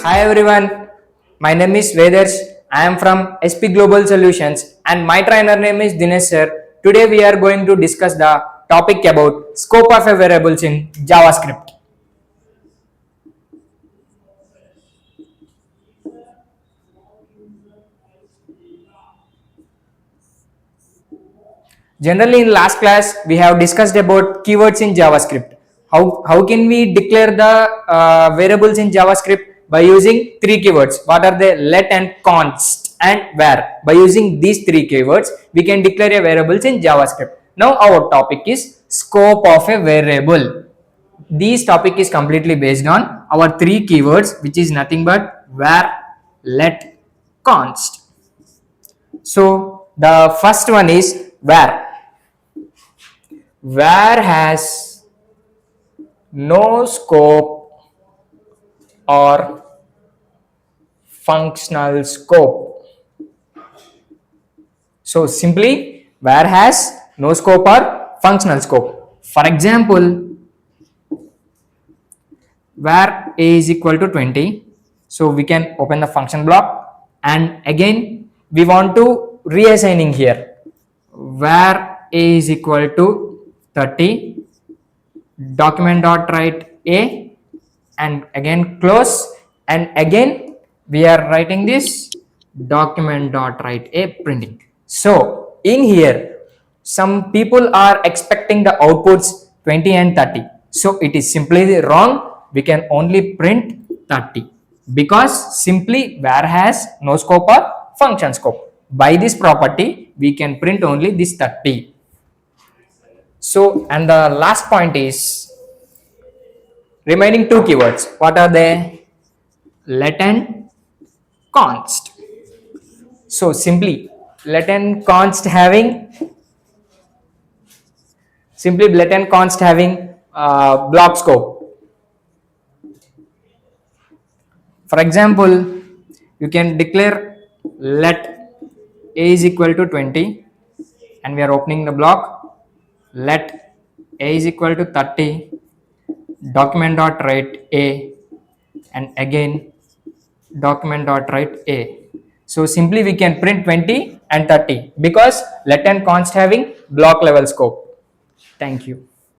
Hi everyone, my name is Vedarsh. I am from SP Global Solutions and my trainer name is Dinesh sir. Today we are going to discuss the topic about scope of a variables in JavaScript. Generally in last class we have discussed about keywords in JavaScript. How can we declare the variables in JavaScript? By using three keywords. What are they? Let and const and where. By using these three keywords we can declare a variables in JavaScript. Now our topic is scope of a variable. This topic is completely based on our three keywords, which is nothing but where, let, const. So the first one is where. Where has no scope or functional scope. So simply where has no scope or functional scope. For example, where a is equal to 20, so we can open the function block and again we want to reassigning here where a is equal to 30, document dot write a and again close and again we are writing this document dot write a printing. So in here some people are expecting the outputs 20 and 30, so it is simply wrong. We can only print 30 because simply where has no scope or function scope. By this property we can print only this 30. So and the last point is remaining two keywords. What are they? Let and const. So simply let and const having block scope. For example, you can declare let a is equal to 20 and we are opening the block. Let a is equal to 30, document dot write a and again document dot write a. So simply we can print 20 and 30 because let and const having block level scope. Thank you.